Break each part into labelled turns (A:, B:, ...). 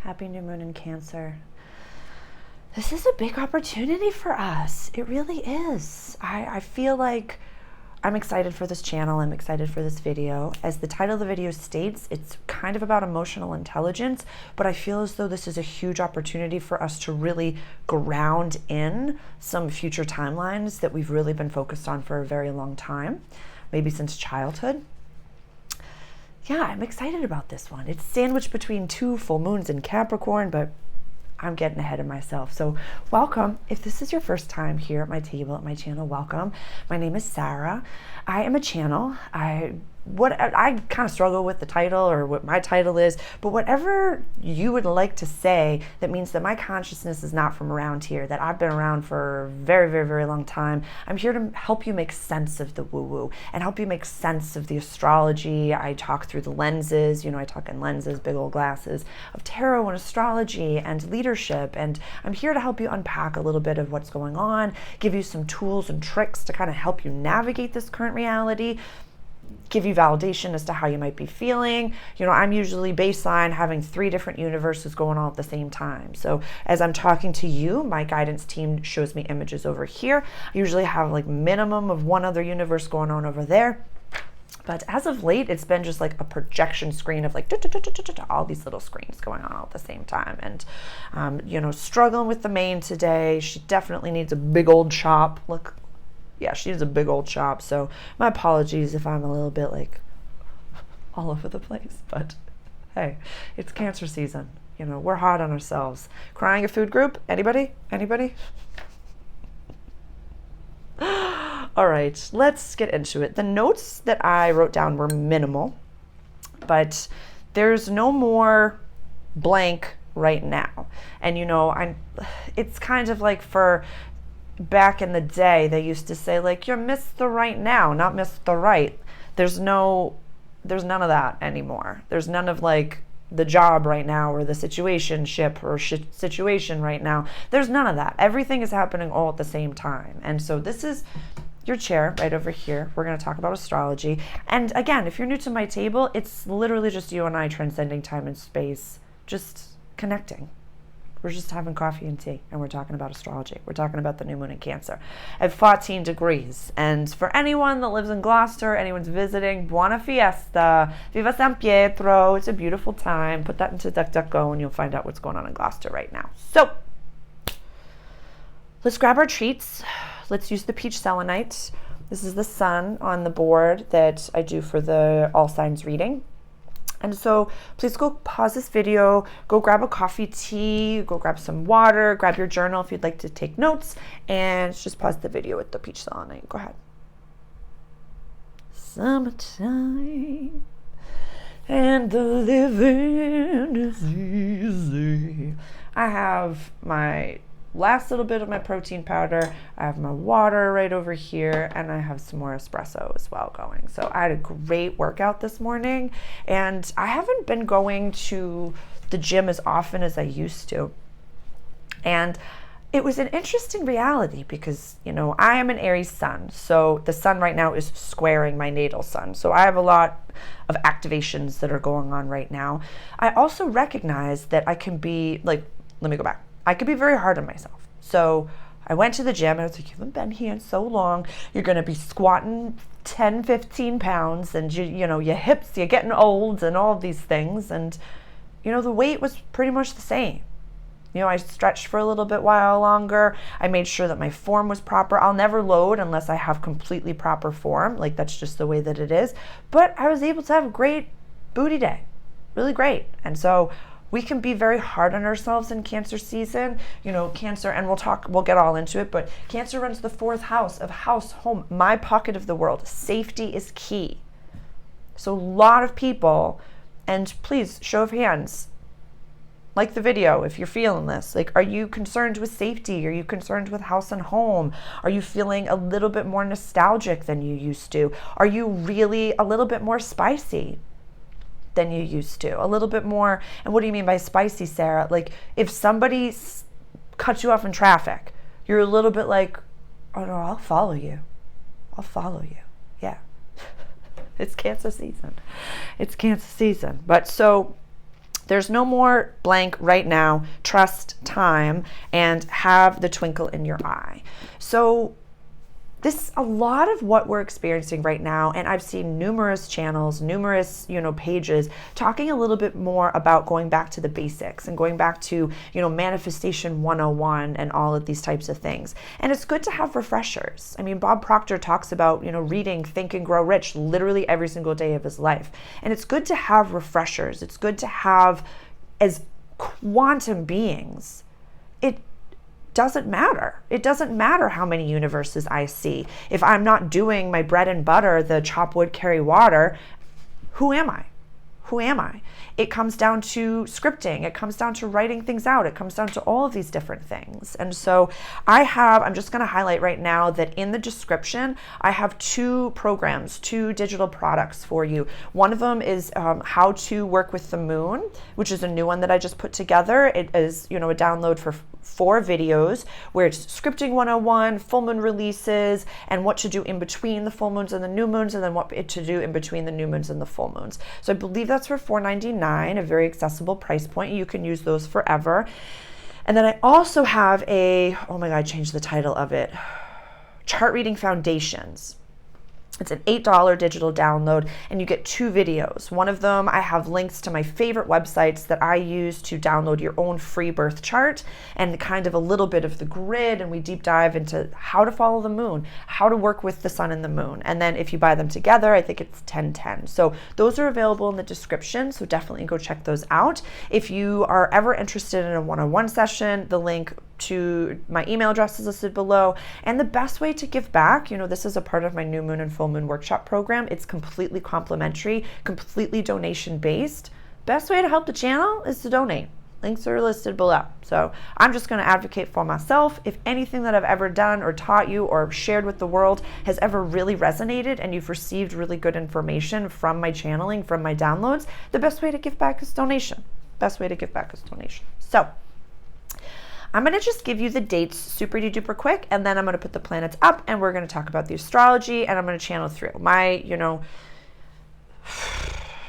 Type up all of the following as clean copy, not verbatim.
A: Happy new moon in Cancer. This is a big opportunity for us. It really is. I feel like I'm excited for this channel. I'm excited for this video. As the title of the video states, it's kind of about emotional intelligence, but I feel as though this is a huge opportunity for us to really ground in some future timelines that we've really been focused on for a very long time, maybe since childhood. Yeah, I'm excited about this one. It's sandwiched between two full moons in Capricorn, but I'm getting ahead of myself. So welcome. If this is your first time here at my table, at my channel, welcome. My name is Sarah. I am a channel. I kind of struggle with the title or what my title is, but whatever you would like to say, that means that my consciousness is not from around here, that I've been around for a very, very, very long time. I'm here to help you make sense of the woo-woo and help you make sense of the astrology. I talk through the lenses, I talk in lenses, big old glasses of tarot and astrology and leadership. And I'm here to help you unpack a little bit of what's going on, give you some tools and tricks to kind of help you navigate this current reality, give you validation as to how you might be feeling. I'm usually baseline having 3 different universes going on at the same time. So as I'm talking to you, my guidance team shows me images over here. I usually have like minimum of 1 other universe going on over there. But as of late, it's been just like a projection screen of like all these little screens going on all at the same time. And, struggling with the main today. She definitely needs a big old chop. Look. Yeah, she needs a big old chop. So my apologies if I'm a little bit like all over the place. But hey, it's Cancer season. We're hard on ourselves. Crying a food group? Anybody? Anybody? All right, let's get into it. The notes that I wrote down were minimal, but there's no more blank right now. And it's kind of like for back in the day, they used to say like, you're Mr. Right Now, not Mr. Right. There's none of that anymore. There's none of like the job right now or the situationship or situation right now. There's none of that. Everything is happening all at the same time. And so this is your chair right over here. We're going to talk about astrology. And again, if you're new to my table, it's literally just you and I transcending time and space, just connecting. We're just having coffee and tea, and we're talking about astrology. We're talking about the new moon in Cancer at 14 degrees. And for anyone that lives in Gloucester, anyone's visiting, buona fiesta, viva San Pietro. It's a beautiful time. Put that into DuckDuckGo, and you'll find out what's going on in Gloucester right now. So let's grab our treats. Let's use the peach selenite. This is the sun on the board that I do for the all signs reading. And so please go pause this video, go grab a coffee, tea, go grab some water, grab your journal if you'd like to take notes, and just pause the video with the peach selenite. Go ahead. Summertime and the living is easy. I have my last little bit of my protein powder. I have my water right over here, and I have some more espresso as well going. So I had a great workout this morning, and I haven't been going to the gym as often as I used to. And it was an interesting reality because, I am an Aries sun. So the sun right now is squaring my natal sun. So I have a lot of activations that are going on right now. I also recognize that I can be like, let me go back. I could be very hard on myself. So I went to the gym and I was like, you haven't been here in so long. You're going to be squatting 10, 15 pounds and your hips, you're getting old and all of these things. And, the weight was pretty much the same. I stretched for a little bit while longer. I made sure that my form was proper. I'll never load unless I have completely proper form. Like that's just the way that it is. But I was able to have a great booty day. Really great. And so we can be very hard on ourselves in Cancer season. Cancer, and we'll get all into it, but Cancer runs the 4th house of house, home, my pocket of the world. Safety is key. So a lot of people, and please, show of hands, like the video if you're feeling this. Like, are you concerned with safety? Are you concerned with house and home? Are you feeling a little bit more nostalgic than you used to? Are you really a little bit more spicy than you used to? A little bit more. And what do you mean by spicy, Sarah? Like if somebody cuts you off in traffic, you're a little bit like, oh no, I'll follow you. I'll follow you. Yeah. It's Cancer season. It's Cancer season. But so There's no more blank right now. Trust time and have the twinkle in your eye. So a lot of what we're experiencing right now, and I've seen numerous channels, numerous, pages talking a little bit more about going back to the basics and going back to, manifestation 101 and all of these types of things. And it's good to have refreshers. I mean, Bob Proctor talks about, reading Think and Grow Rich literally every single day of his life. And it's good to have refreshers. It's good to have, as quantum beings, it doesn't matter. It doesn't matter how many universes I see. If I'm not doing my bread and butter, the chop wood, carry water, who am I? Who am I? It comes down to scripting. It comes down to writing things out. It comes down to all of these different things. And so I'm just going to highlight right now that in the description, I have 2 programs, 2 digital products for you. One of them is how to work with the moon, which is a new one that I just put together. It is, a download for 4 videos where it's scripting 101, full moon releases, and what to do in between the full moons and the new moons, and then what to do in between the new moons and the full moons. So I believe that's for $4.99, a very accessible price point. You can use those forever. And then I also have I changed the title of it, Chart Reading Foundations. It's an $8 digital download, and you get 2 videos. One of them, I have links to my favorite websites that I use to download your own free birth chart and kind of a little bit of the grid, and we deep dive into how to follow the moon, how to work with the sun and the moon. And then if you buy them together, I think it's 10/10. So those are available in the description, so definitely go check those out. If you are ever interested in a one-on-one session, the link to my email address is listed below. And the best way to give back, this is a part of my new moon and full moon workshop program. It's completely complimentary, completely donation based. Best way to help the channel is to donate. Links are listed below. So I'm just going to advocate for myself. If anything that I've ever done or taught you or shared with the world has ever really resonated and you've received really good information from my channeling, from my downloads, the best way to give back is donation. Best way to give back is donation. So I'm going to just give you the dates super duper quick, and then I'm going to put the planets up, and we're going to talk about the astrology, and I'm going to channel through. My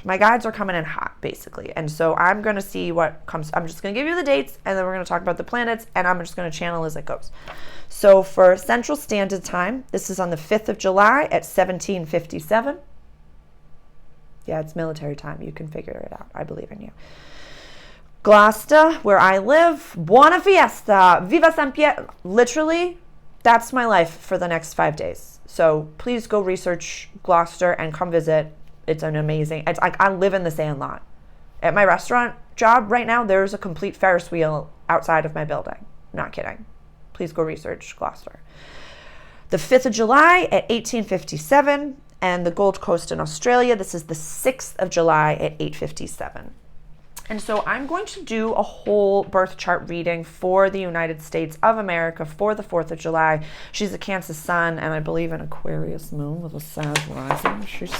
A: guides are coming in hot, basically. And so I'm going to see what comes. I'm just going to give you the dates, and then we're going to talk about the planets, and I'm just going to channel as it goes. So for Central Standard Time, this is on the 5th of July at 17:57. Yeah, it's military time. You can figure it out. I believe in you. Gloucester, where I live, buona fiesta, viva San Pietro. Literally, that's my life for the next 5 days. So please go research Gloucester and come visit. It's an amazing, it's like I live in the Sandlot. At my restaurant job right now, there's a complete Ferris wheel outside of my building. Not kidding. Please go research Gloucester. The 5th of July at 18:57, and the Gold Coast in Australia, this is the 6th of July at 8:57. And so I'm going to do a whole birth chart reading for the United States of America for the 4th of July. She's a Cancer sun, and I believe an Aquarius moon with a Sag rising. She's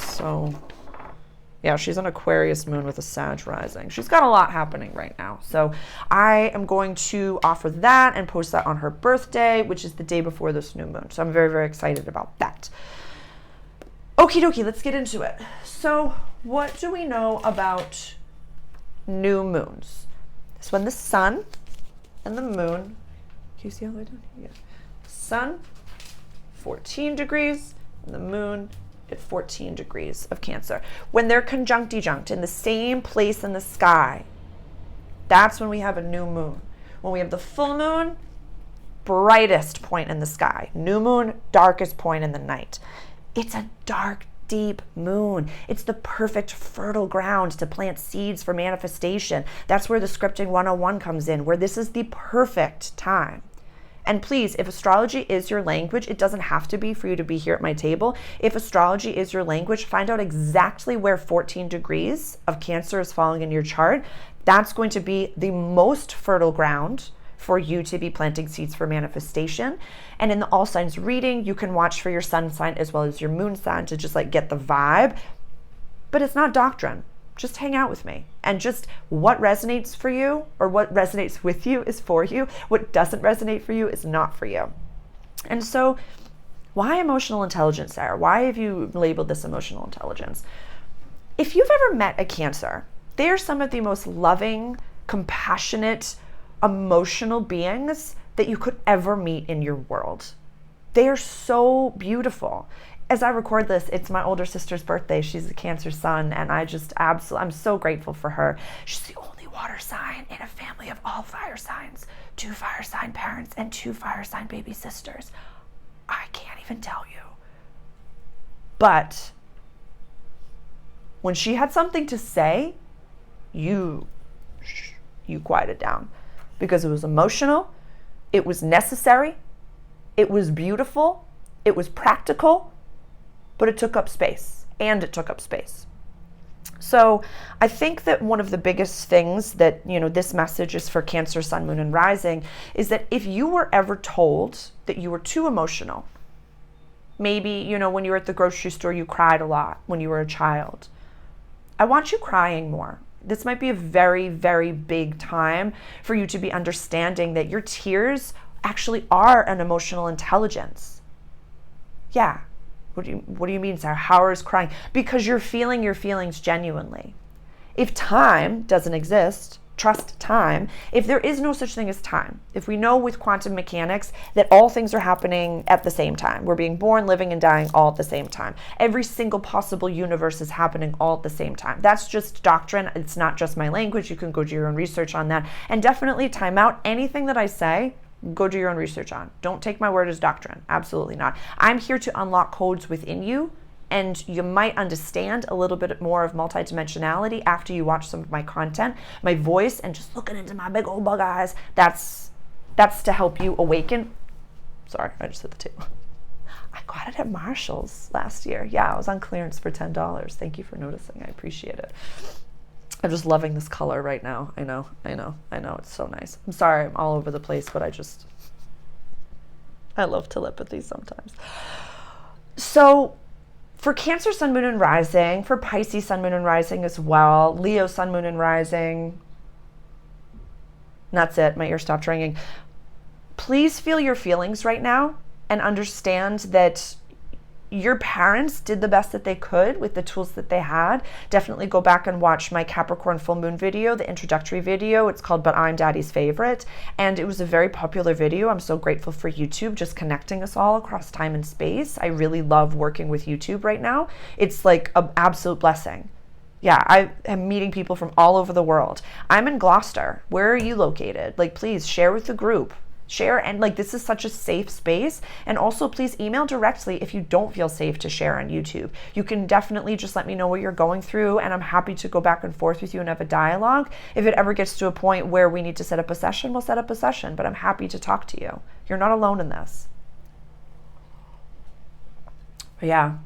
A: an Aquarius moon with a Sag rising. She's got a lot happening right now. So I am going to offer that and post that on her birthday, which is the day before this new moon. So I'm very, very excited about that. Okie dokie, let's get into it. So what do we know about new moons? It's when the sun and the moon, can you see all the way down here? Yeah. Sun, 14 degrees, and the moon at 14 degrees of Cancer. When they're conjunct in the same place in the sky, that's when we have a new moon. When we have the full moon, brightest point in the sky. New moon, darkest point in the night. It's a dark, deep moon. It's the perfect fertile ground to plant seeds for manifestation. That's where the scripting 101 comes in, where this is the perfect time. And please, if astrology is your language, it doesn't have to be for you to be here at my table. If astrology is your language, find out exactly where 14 degrees of Cancer is falling in your chart. That's going to be the most fertile ground for you to be planting seeds for manifestation. And in the all signs reading, you can watch for your sun sign as well as your moon sign to just like get the vibe. But it's not doctrine. Just hang out with me. And just what resonates for you or what resonates with you is for you. What doesn't resonate for you is not for you. And so why emotional intelligence, Sarah? Why have you labeled this emotional intelligence? If you've ever met a Cancer, They are some of the most loving, compassionate, emotional beings that you could ever meet in your world. They are so beautiful. As I record this, it's my older sister's birthday. She's a Cancer sun, and I'm so grateful for her. She's the only water sign in a family of all fire signs. 2 fire sign parents and 2 fire sign baby sisters. I can't even tell you. But when she had something to say, you quieted down, because it was emotional, it was necessary, it was beautiful, it was practical, but it took up space, and it took up space. So I think that one of the biggest things that, this message is for Cancer, Sun, Moon, and Rising, is that if you were ever told that you were too emotional, maybe, when you were at the grocery store, you cried a lot when you were a child. I want you crying more. This might be a very, very big time for you to be understanding that your tears actually are an emotional intelligence. Yeah. What do you mean, Sarah? How is crying? Because you're feeling your feelings genuinely. If time doesn't exist, trust time. If there is no such thing as time, if we know with quantum mechanics that all things are happening at the same time, we're being born, living, and dying all at the same time. Every single possible universe is happening all at the same time. That's just doctrine. It's not just my language. You can go do your own research on that. And definitely time out anything that I say. Go do your own research on. Don't take my word as doctrine. Absolutely not. I'm here to unlock codes within you, and you might understand a little bit more of multidimensionality after you watch some of my content, my voice, and just looking into my big old bug eyes. That's to help you awaken. Sorry, I just hit the table. I got it at Marshall's last year. Yeah, I was on clearance for $10. Thank you for noticing. I appreciate it. I'm just loving this color right now. I know. It's so nice. I'm sorry I'm all over the place, but I love telepathy sometimes. So for Cancer, Sun, Moon, and Rising, for Pisces, Sun, Moon, and Rising as well, Leo, Sun, Moon, and Rising. That's it. My ear stopped ringing. Please feel your feelings right now and understand that your parents did the best that they could with the tools that they had. Definitely go back and watch my Capricorn full moon video, the introductory video. It's called But I'm Daddy's Favorite. And it was a very popular video. I'm so grateful for YouTube just connecting us all across time and space. I really love working with YouTube right now. It's like an absolute blessing. Yeah, I am meeting people from all over the world. I'm in Gloucester. Where are you located? Please share with the group. Share, and this is such a safe space. And also please email directly if you don't feel safe to share on YouTube. You can definitely just let me know what you're going through, and I'm happy to go back and forth with you and have a dialogue. If it ever gets to a point where we need to set up a session, we'll set up a session, but I'm happy to talk to you. You're not alone in this. But yeah,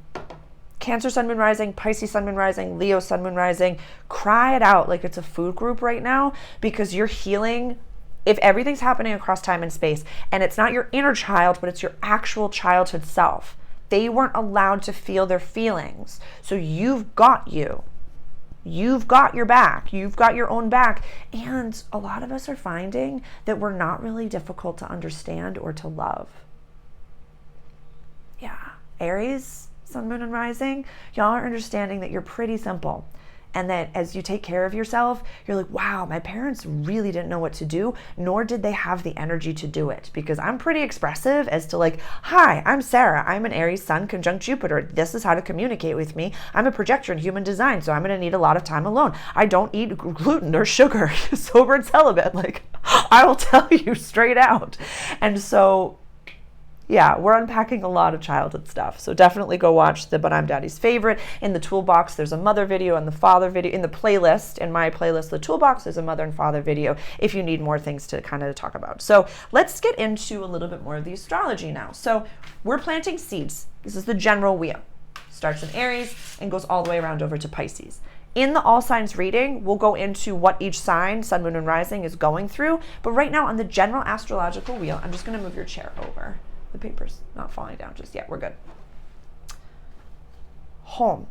A: Cancer, Sun, Moon, Rising, Pisces, Sun, Moon, Rising, Leo, Sun, Moon, Rising, cry it out like it's a food group right now, because you're healing. If everything's happening across time and space, and it's not your inner child, but it's your actual childhood self, they weren't allowed to feel their feelings. So you've got you. You've got your back. You've got your own back. And a lot of us are finding that we're not really difficult to understand or to love. Yeah. Aries, Sun, Moon, and Rising, y'all are understanding that you're pretty simple. And that as you take care of yourself, you're like, wow, my parents really didn't know what to do, nor did they have the energy to do it. Because I'm pretty expressive as to hi, I'm Sarah. I'm an Aries sun conjunct Jupiter. This is how to communicate with me. I'm a projector in human design, so I'm going to need a lot of time alone. I don't eat gluten or sugar, sober and celibate. I will tell you straight out. And so yeah, we're unpacking a lot of childhood stuff. So definitely go watch the But I'm Daddy's Favorite. In the toolbox, there's a mother video and the father video. In the playlist, in my playlist, the toolbox, there's a mother and father video if you need more things to kind of talk about. So let's get into a little bit more of the astrology now. So we're planting seeds. This is the general wheel. Starts in Aries and goes all the way around over to Pisces. In the all signs reading, we'll go into what each sign, Sun, Moon, and Rising, is going through. But right now on the general astrological wheel, I'm just going to move your chair over. The paper's not falling down just yet. We're good. Home.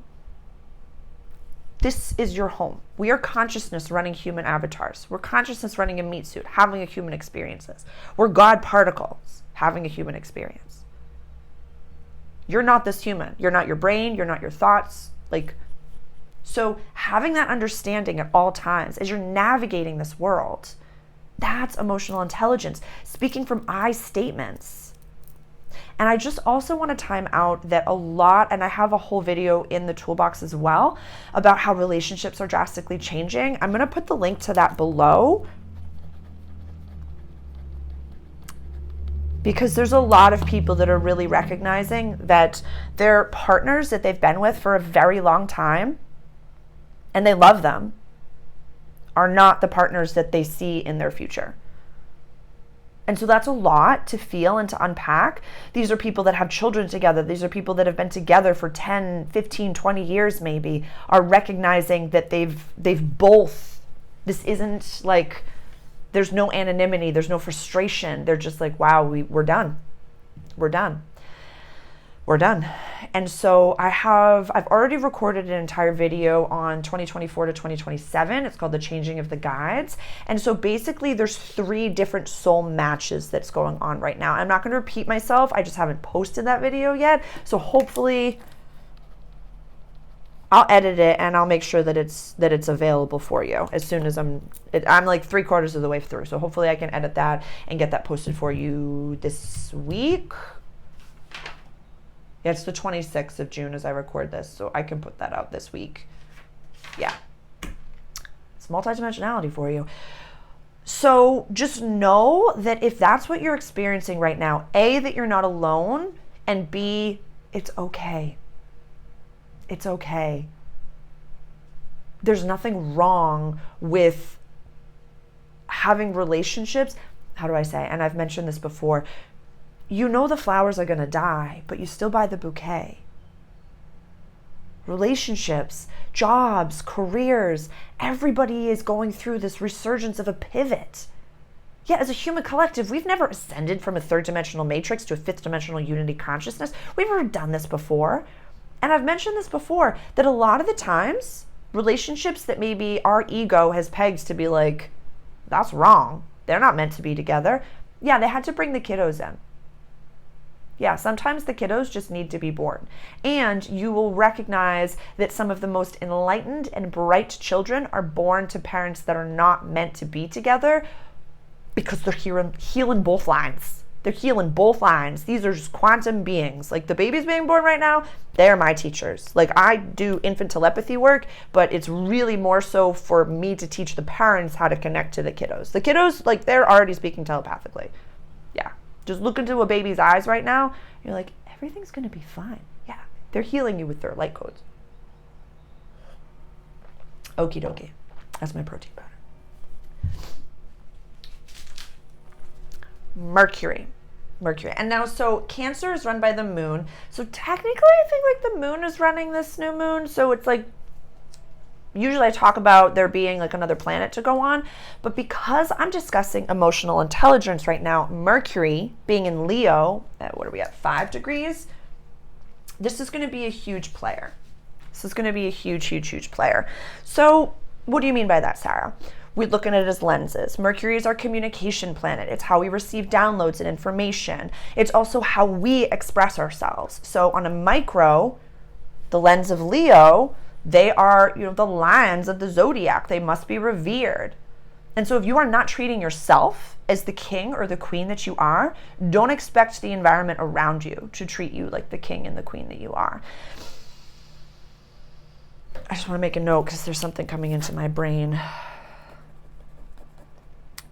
A: This is your home. We are consciousness running human avatars. We're consciousness running a meat suit, having a human experiences. We're God particles having a human experience. You're not this human. You're not your brain. You're not your thoughts. So having that understanding at all times as you're navigating this world, that's emotional intelligence. Speaking from I statements. And I just also want to time out that a lot, and I have a whole video in the toolbox as well about how relationships are drastically changing. I'm going to put the link to that below, because there's a lot of people that are really recognizing that their partners that they've been with for a very long time and they love them are not the partners that they see in their future. And so that's a lot to feel and to unpack. These are people that have children together. These are people that have been together for 10, 15, 20 years maybe, are recognizing that they've both, this isn't like, there's no anonymity, there's no frustration. They're just like, wow, we're done. We're done. We're done. And so I've already recorded an entire video on 2024 to 2027. It's called The Changing of the Guides. And so basically there's 3 different soul matches that's going on right now. I'm not going to repeat myself. I just haven't posted that video yet. So hopefully I'll edit it and I'll make sure that it's available for you as soon as I'm like 3/4 of the way through. So hopefully I can edit that and get that posted for you this week. Yeah, it's the 26th of June as I record this, so I can put that out this week. Yeah. It's multidimensionality for you. So just know that if that's what you're experiencing right now, A, that you're not alone, and B, it's okay. It's okay. There's nothing wrong with having relationships. How do I say? And I've mentioned this before. You know the flowers are going to die, but you still buy the bouquet. Relationships, jobs, careers, everybody is going through this resurgence of a pivot. Yeah, as a human collective, we've never ascended from a 3rd dimensional matrix to a 5th dimensional unity consciousness. We've never done this before. And I've mentioned this before, that a lot of the times, relationships that maybe our ego has pegged to be like, that's wrong, they're not meant to be together. Yeah, they had to bring the kiddos in. Yeah, sometimes the kiddos just need to be born. And you will recognize that some of the most enlightened and bright children are born to parents that are not meant to be together because they're healing both lines. They're healing both lines. These are just quantum beings. Like the babies being born right now, they're my teachers. Like I do infant telepathy work, but it's really more so for me to teach the parents how to connect to the kiddos. The kiddos, like they're already speaking telepathically. Yeah. Just look into a baby's eyes right now. You're like, everything's going to be fine. Yeah. They're healing you with their light codes. Okie dokie. That's my protein powder. Mercury. And now, so Cancer is run by the moon. So technically, I think like the moon is running this new moon. So it's like, usually I talk about there being like another planet to go on, but because I'm discussing emotional intelligence right now, Mercury being in Leo, at what are we at, 5 degrees? This is going to be a huge player. This is going to be a huge player. So what do you mean by that, Sarah? We're looking at it as lenses. Mercury is our communication planet. It's how we receive downloads and information. It's also how we express ourselves. So on a micro, the lens of Leo, they are, the lions of the zodiac. They must be revered. And so if you are not treating yourself as the king or the queen that you are, don't expect the environment around you to treat you like the king and the queen that you are. I just want to make a note because there's something coming into my brain.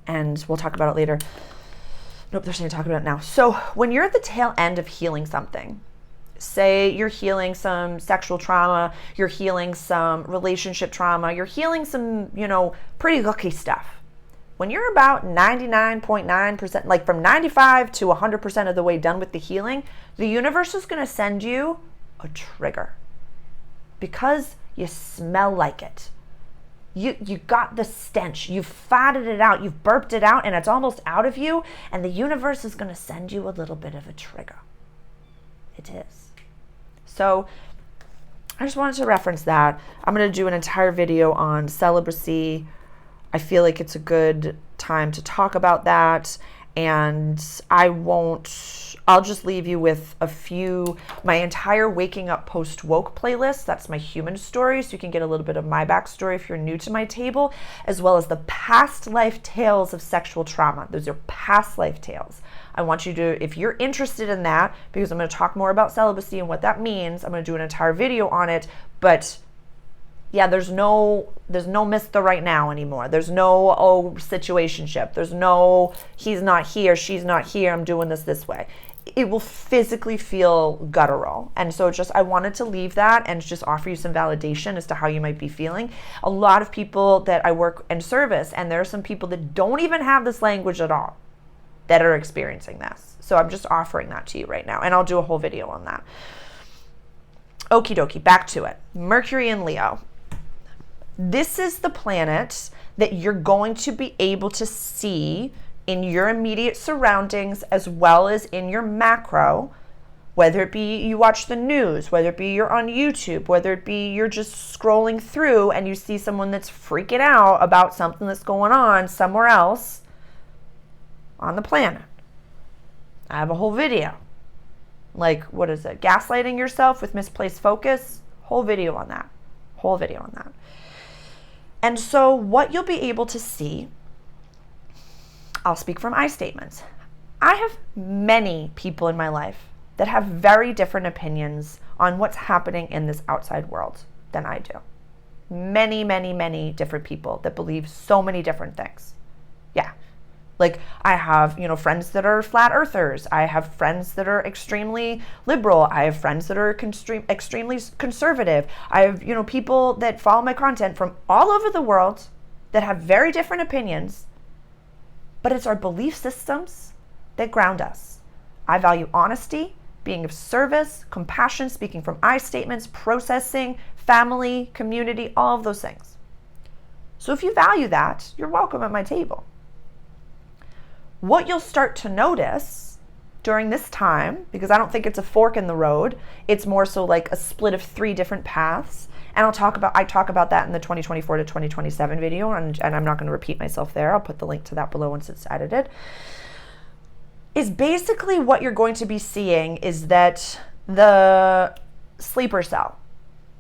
A: And we'll talk about it later. Nope, there's something to talk about now. So when you're at the tail end of healing something, say you're healing some sexual trauma, you're healing some relationship trauma, you're healing some, pretty lucky stuff. When you're about 99.9%, like from 95 to 100% of the way done with the healing, the universe is going to send you a trigger because you smell like it. You got the stench, you've farted it out, you've burped it out, and it's almost out of you, and the universe is going to send you a little bit of a trigger. It is. So I just wanted to reference that. I'm going to do an entire video on celibacy. I feel like it's a good time to talk about that. And I'll just leave you with my entire Waking Up Post Woke playlist. That's my human story, so you can get a little bit of my backstory if you're new to my table, as well as the past life tales of sexual trauma. Those are past life tales. I want you to, if you're interested in that, because I'm going to talk more about celibacy and what that means, I'm going to do an entire video on it, but yeah, there's no miss the right now anymore. There's no, situationship. There's no, he's not here, she's not here, I'm doing this way. It will physically feel guttural. And so I wanted to leave that and just offer you some validation as to how you might be feeling. A lot of people that I work in service, and there are some people that don't even have this language at all, that are experiencing this. So I'm just offering that to you right now. And I'll do a whole video on that. Okie dokie, back to it. Mercury in Leo. This is the planet that you're going to be able to see in your immediate surroundings as well as in your macro, whether it be you watch the news, whether it be you're on YouTube, whether it be you're just scrolling through and you see someone that's freaking out about something that's going on somewhere else on the planet. I have a whole video. Like, what is it? Gaslighting yourself with misplaced focus? Whole video on that. And so what you'll be able to see, I'll speak from I statements. I have many people in my life that have very different opinions on what's happening in this outside world than I do. Many, many, many different people that believe so many different things. Yeah. Like, I have, friends that are flat earthers. I have friends that are extremely liberal. I have friends that are extremely conservative. I have, people that follow my content from all over the world that have very different opinions, but it's our belief systems that ground us. I value honesty, being of service, compassion, speaking from I statements, processing, family, community, all of those things. So if you value that, you're welcome at my table. What you'll start to notice during this time, because I don't think it's a fork in the road, it's more so like a split of 3 different paths. And I talk about that in the 2024 to 2027 video, and I'm not going to repeat myself there. I'll put the link to that below once it's edited. Is basically what you're going to be seeing is that the sleeper cell.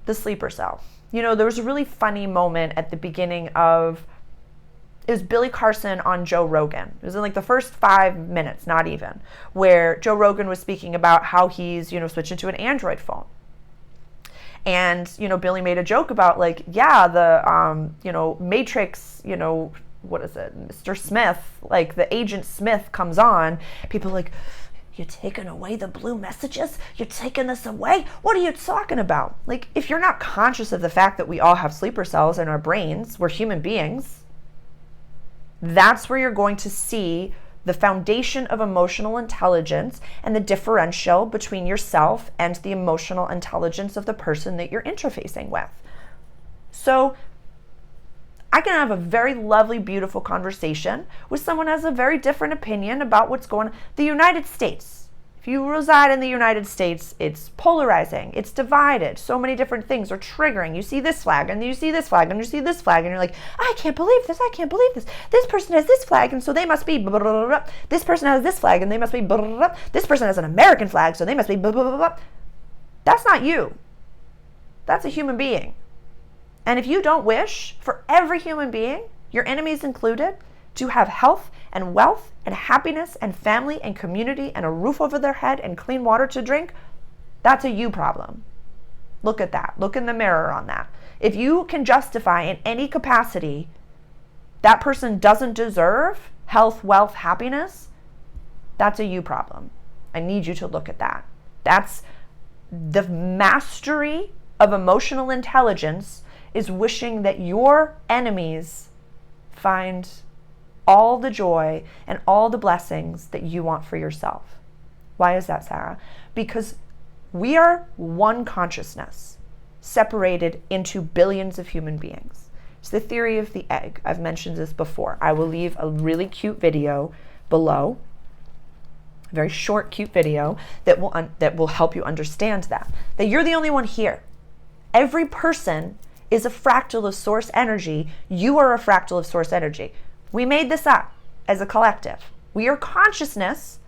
A: There was a really funny moment at the beginning of, it was Billy Carson on Joe Rogan. It was in like the first 5 minutes, not even, where Joe Rogan was speaking about how he's, switching to an Android phone. And, Billy made a joke about like, yeah, the, Matrix, what is it? Mr. Smith, like the Agent Smith comes on. People are like, you're taking away the blue messages? You're taking this away? What are you talking about? Like, if you're not conscious of the fact that we all have sleeper cells in our brains, we're human beings, that's where you're going to see the foundation of emotional intelligence and the differential between yourself and the emotional intelligence of the person that you're interfacing with. So I can have a very lovely, beautiful conversation with someone who has a very different opinion about what's going on. The United States. If you reside in the United States, it's polarizing, it's divided. So many different things are triggering. You see this flag, and you see this flag, and you see this flag, and you're like, I can't believe this, I can't believe this. This person has this flag, and so they must be blah, blah, blah, blah. This person has this flag, and they must be blah, blah, blah. This person has an American flag, so they must be blah, blah, blah, blah. That's not you. That's a human being. And if you don't wish for every human being, your enemies included, to have health and wealth and happiness and family and community and a roof over their head and clean water to drink, that's a you problem. Look at that. Look in the mirror on that. If you can justify in any capacity that person doesn't deserve health, wealth, happiness, that's a you problem. I need you to look at that. That's the mastery of emotional intelligence, is wishing that your enemies find all the joy and all the blessings that you want for yourself. Why is that, Sarah? Because we are one consciousness separated into billions of human beings. It's the theory of the egg. I've mentioned this before. I will leave a really cute video below, a very short, cute video that will help you understand that you're the only one here. Every person is a fractal of source energy. You are a fractal of source energy. We made this up as a collective. We are consciousness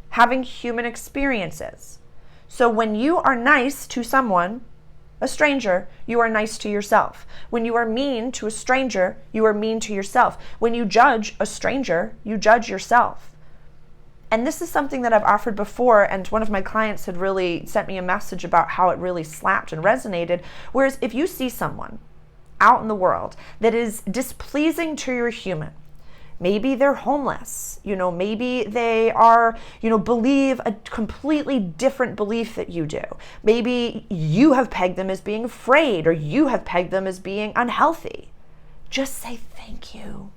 A: having human experiences. So when you are nice to someone, a stranger, you are nice to yourself. When you are mean to a stranger, you are mean to yourself. When you judge a stranger, you judge yourself. And this is something that I've offered before, and one of my clients had really sent me a message about how it really slapped and resonated. Whereas if you see someone out in the world that is displeasing to your human, maybe they're homeless, maybe they are, believe a completely different belief that you do. Maybe you have pegged them as being afraid, or you have pegged them as being unhealthy. Just say thank you.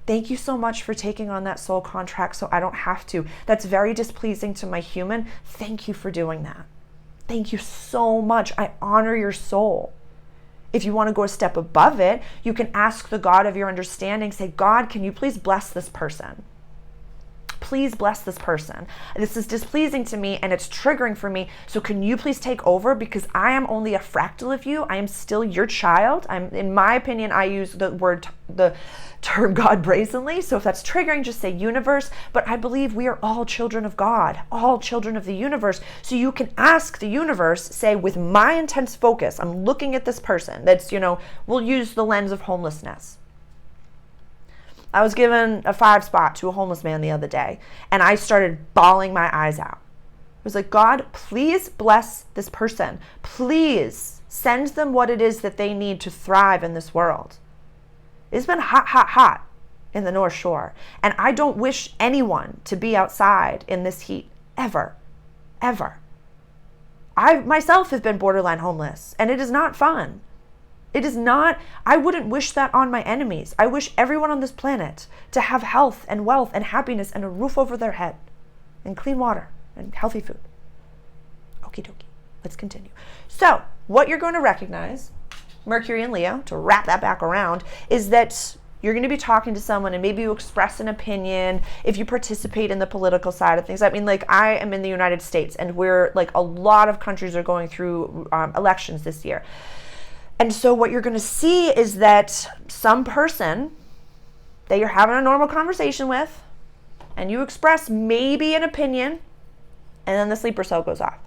A: Thank you so much for taking on that soul contract so I don't have to. That's very displeasing to my human. Thank you for doing that. Thank you so much. I honor your soul. If you want to go a step above it, you can ask the God of your understanding, say, God, can you please bless this person? Please bless this person. This is displeasing to me and it's triggering for me. So can you please take over, because I am only a fractal of you. I am still your child. In my opinion, I use the term God brazenly. So if that's triggering, just say universe. But I believe we are all children of God, all children of the universe. So you can ask the universe, say, with my intense focus, I'm looking at this person that's, we'll use the lens of homelessness. I was given a 5 spot to a homeless man the other day, and I started bawling my eyes out. I was like, God, please bless this person. Please send them what it is that they need to thrive in this world. It's been hot, hot, hot in the North Shore, and I don't wish anyone to be outside in this heat, ever, ever. I myself have been borderline homeless, and it is not fun. It is not, I wouldn't wish that on my enemies. I wish everyone on this planet to have health and wealth and happiness and a roof over their head and clean water and healthy food. Okie dokie, let's continue. So what you're going to recognize, Mercury and Leo, to wrap that back around, is that you're going to be talking to someone and maybe you express an opinion if you participate in the political side of things. I mean, like, I am in the United States, and we're like, a lot of countries are going through elections this year. And so what you're going to see is that some person that you're having a normal conversation with, and you express maybe an opinion, and then the sleeper cell goes off.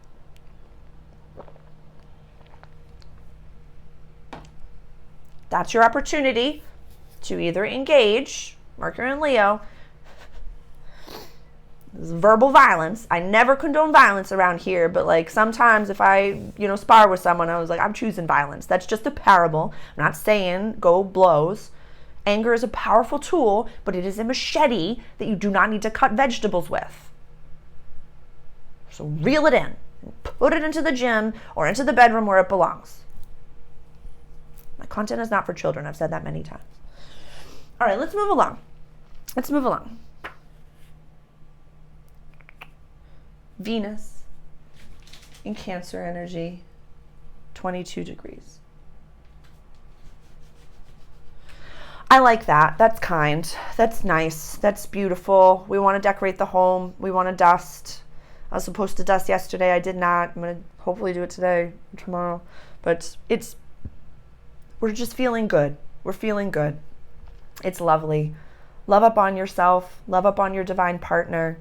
A: That's your opportunity to either engage, Mercury and Leo, verbal violence. I never condone violence around here, but like sometimes if I, spar with someone, I was like, I'm choosing violence. That's just a parable. I'm not saying go blows. Anger is a powerful tool, but it is a machete that you do not need to cut vegetables with. So reel it in and put it into the gym or into the bedroom where it belongs. My content is not for children. I've said that many times. All right, let's move along. Venus in Cancer energy, 22 degrees. I like that. That's kind. That's nice. That's beautiful. We want to decorate the home. We want to dust. I was supposed to dust yesterday. I did not. I'm going to hopefully do it today or tomorrow. But we're just feeling good. We're feeling good. It's lovely. Love up on yourself. Love up on your divine partner.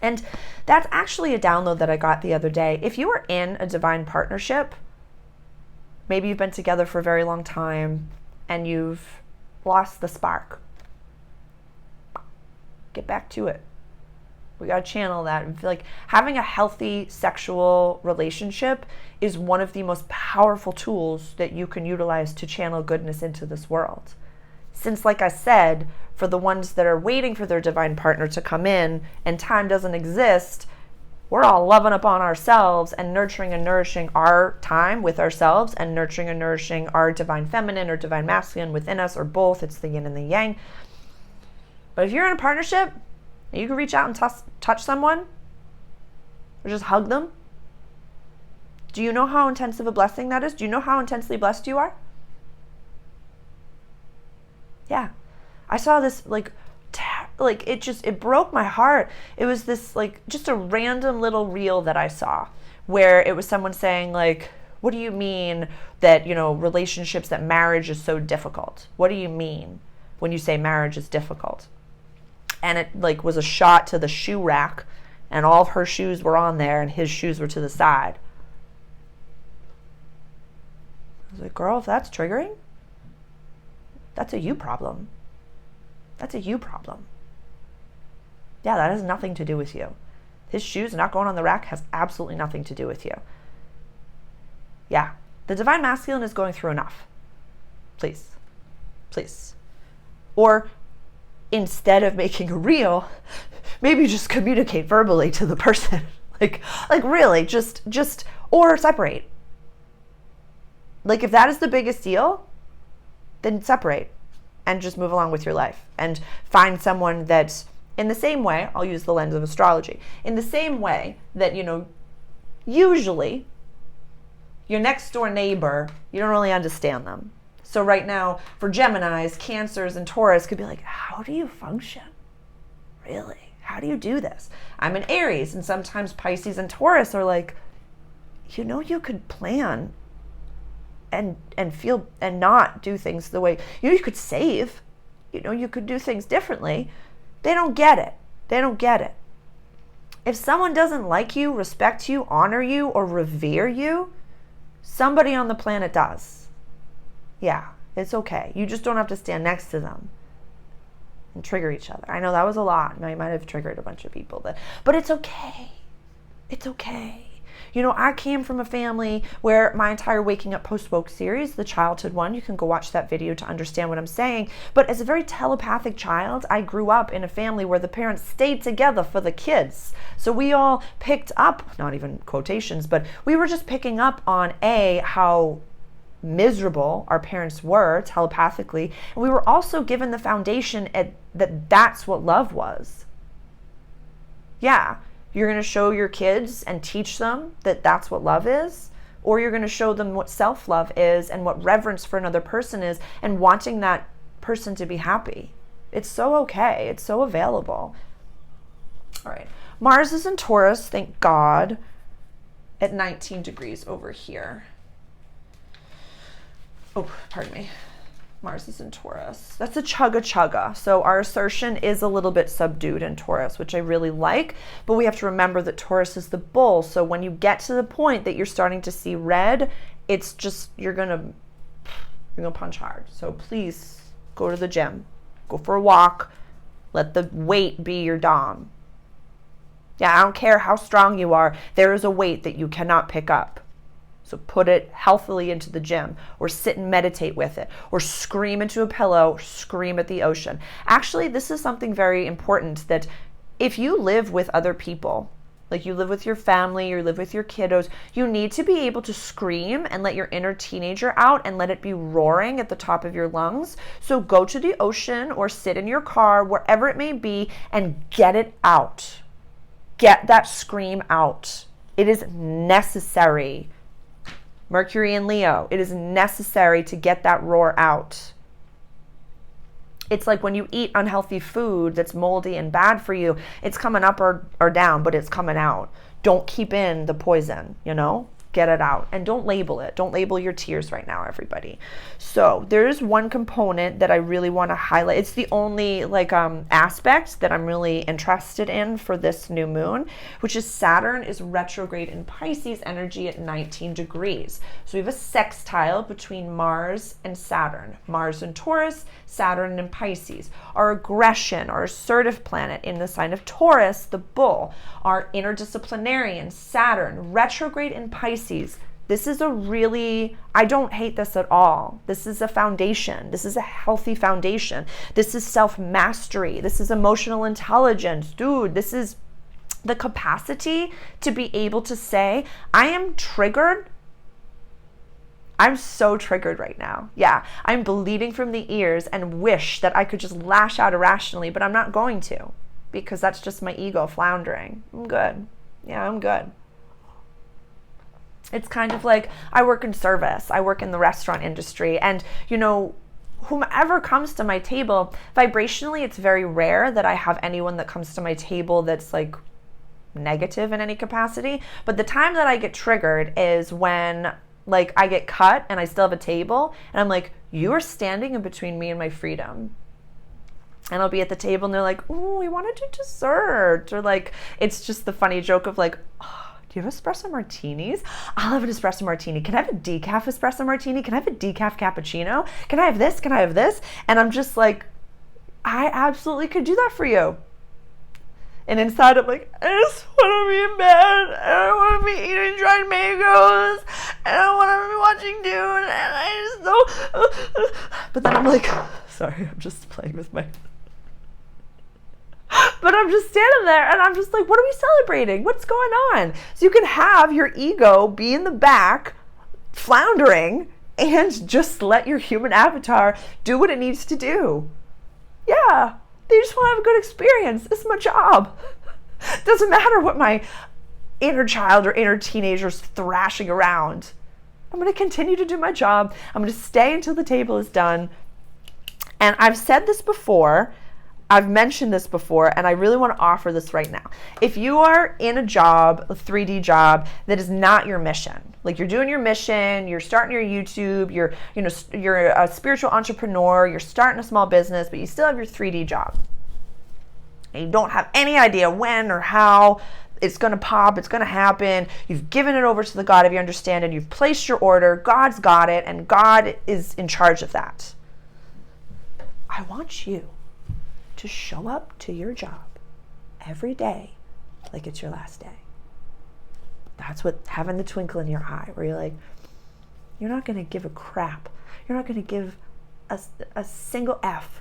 A: And that's actually a download that I got the other day. If you are in a divine partnership, maybe you've been together for a very long time and you've lost the spark, get back to it. We got to channel that. And feel like having a healthy sexual relationship is one of the most powerful tools that you can utilize to channel goodness into this world. Since, like I said, for the ones that are waiting for their divine partner to come in and time doesn't exist, we're all loving upon ourselves and nurturing and nourishing our time with ourselves and nurturing and nourishing our divine feminine or divine masculine within us, or both. It's the yin and the yang. But if you're in a partnership, you can reach out and touch someone or just hug them. Do you know how intensive a blessing that is? Do you know how intensely blessed you are? Yeah. I saw this it broke my heart. It was this just a random little reel that I saw where it was someone saying what do you mean that, relationships, that marriage is so difficult? What do you mean when you say marriage is difficult? and it like was a shot to the shoe rack, and all of her shoes were on there and his shoes were to the side. I was like, girl, if that's triggering, that's a you problem. That's a you problem. Yeah, that has nothing to do with you. His shoes not going on the rack has absolutely nothing to do with you. Yeah, the divine masculine is going through enough. Please. Please. Or instead of making it real, maybe just communicate verbally to the person. like really, just, or separate. Like if that is the biggest deal, then separate and just move along with your life and find someone that's in the same way. I'll use the lens of astrology. In the same way that, usually your next door neighbor, you don't really understand them. So right now for Geminis, Cancers, and Taurus could be like, how do you function? Really? How do you do this? I'm an Aries, and sometimes Pisces and Taurus are like, you could plan and feel and not do things the way, you could save, you could do things differently. They don't get it. They don't get it. If someone doesn't like you, respect you, honor you, or revere you, somebody on the planet does. Yeah, it's okay. You just don't have to stand next to them and trigger each other. I know that was a lot, and I might have triggered a bunch of people, but it's okay. It's okay. I came from a family where my entire Waking Up Post-Woke series, the childhood one, you can go watch that video to understand what I'm saying. But as a very telepathic child, I grew up in a family where the parents stayed together for the kids. So we all picked up, not even quotations, but we were just picking up on how miserable our parents were telepathically. And we were also given the foundation that that's what love was. Yeah. You're going to show your kids and teach them that that's what love is, or you're going to show them what self-love is and what reverence for another person is and wanting that person to be happy. It's so okay. It's so available. All right. Mars is in Taurus, thank God, at 19 degrees over here. Oh, pardon me. Mars is in Taurus. That's a chugga. So our assertion is a little bit subdued in Taurus, which I really like, but we have to remember that Taurus is the bull. So when you get to the point that you're starting to see red, it's just, you're gonna punch hard. So please go to the gym, go for a walk, let the weight be your dom. Yeah, I don't care how strong you are, there is a weight that you cannot pick up. So put it healthily into the gym, or sit and meditate with it, or scream into a pillow, or scream at the ocean. Actually, this is something very important, that if you live with other people, like you live with your family, you live with your kiddos, you need to be able to scream and let your inner teenager out and let it be roaring at the top of your lungs. So go to the ocean or sit in your car, wherever it may be, and get it out. Get that scream out. It is necessary. Mercury and Leo, it is necessary to get that roar out. It's like when you eat unhealthy food that's moldy and bad for you, it's coming up or down, but it's coming out. Don't keep in the poison, get it out. And don't label it. Don't label your tears right now, everybody. So there's one component that I really want to highlight. It's the only aspect that I'm really interested in for this new moon, which is Saturn is retrograde in Pisces energy at 19 degrees. So we have a sextile between Mars and Saturn. Mars in Taurus, Saturn in Pisces. Our aggression, our assertive planet in the sign of Taurus, the bull. Our interdisciplinarian, Saturn, retrograde in Pisces. This is I don't hate this at all. This is a foundation. This is a healthy foundation. This is self-mastery. This is emotional intelligence. Dude, this is the capacity to be able to say, I am triggered. I'm so triggered right now. Yeah, I'm bleeding from the ears and wish that I could just lash out irrationally, but I'm not going to, because that's just my ego floundering. I'm good. Yeah, I'm good. It's kind of like I work in service. I work in the restaurant industry, and whomever comes to my table, vibrationally, it's very rare that I have anyone that comes to my table that's like negative in any capacity. But the time that I get triggered is when I get cut and I still have a table, and I'm like, you are standing in between me and my freedom. And I'll be at the table and they're like, "Oh, we want to do dessert." Or like, it's just the funny joke of like, "Oh, do you have espresso martinis? I'll have an espresso martini. Can I have a decaf espresso martini? Can I have a decaf cappuccino? Can I have this? Can I have this?" And I'm just like, I absolutely could do that for you. And inside I'm like, I just want to be in bed. I don't want to be eating dried mangoes. I don't want to be watching Dune. And I just don't. But then I'm like, sorry, I'm just playing with my... But I'm just standing there and I'm just like, what are we celebrating? What's going on? So you can have your ego be in the back, floundering, and just let your human avatar do what it needs to do. Yeah. They just want to have a good experience. This is my job. Doesn't matter what my inner child or inner teenager's thrashing around. I'm going to continue to do my job. I'm going to stay until the table is done. And I've said this before. I've mentioned this before, and I really want to offer this right now. If you are in a job, a 3D job, that is not your mission, like you're doing your mission, you're starting your YouTube, you're a spiritual entrepreneur, you're starting a small business, but you still have your 3D job, and you don't have any idea when or how it's going to pop, it's going to happen. You've given it over to the God of your understanding. You've placed your order. God's got it, and God is in charge of that. I want you to show up to your job every day like it's your last day. That's what having the twinkle in your eye, where you're like, you're not going to give a crap. You're not going to give a single F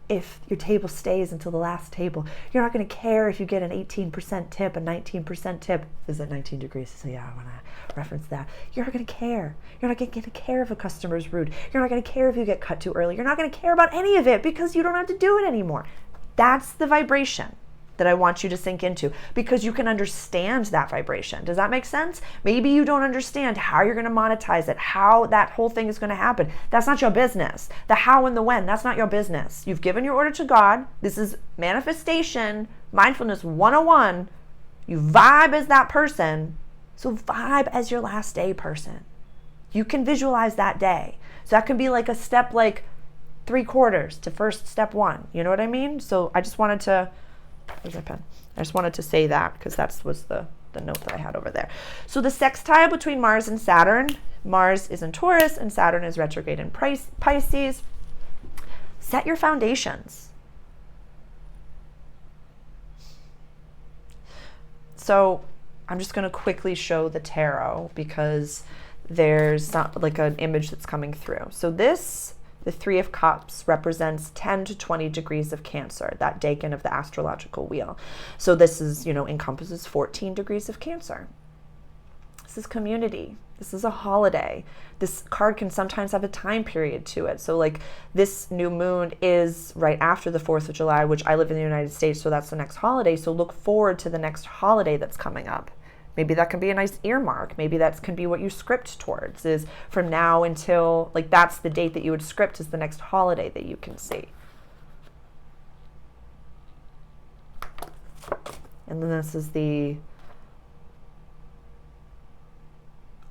A: if your table stays until the last table. You're not going to care if you get an 18% tip, a 19% tip. Is it 19 degrees? So yeah, I want to reference that. You're not going to care. You're not going to care if a customer's rude. You're not going to care if you get cut too early. You're not going to care about any of it because you don't have to do it anymore. That's the vibration that I want you to sink into, because you can understand that vibration. Does that make sense? Maybe you don't understand how you're going to monetize it, how that whole thing is going to happen. That's not your business. The how and the when, that's not your business. You've given your order to God. This is manifestation, mindfulness 101. You vibe as that person. So vibe as your last day person. You can visualize that day. So that can be like a step like 3/4 to first step 1. You know what I mean? So I just wanted to... Where's my pen? I just wanted to say that because that was the note that I had over there. So the sextile between Mars and Saturn. Mars is in Taurus and Saturn is retrograde in Pisces. Set your foundations. So I'm just going to quickly show the tarot because there's not like an image that's coming through. So this... The 3 of Cups represents 10 to 20 degrees of Cancer, that decan of the astrological wheel. So this is, encompasses 14 degrees of Cancer. This is community. This is a holiday. This card can sometimes have a time period to it. So like this new moon is right after the 4th of July, which I live in the United States, so that's the next holiday. So look forward to the next holiday that's coming up. Maybe that can be a nice earmark. Maybe that can be what you script towards, is from now until, like, that's the date that you would script as the next holiday that you can see. And then this is the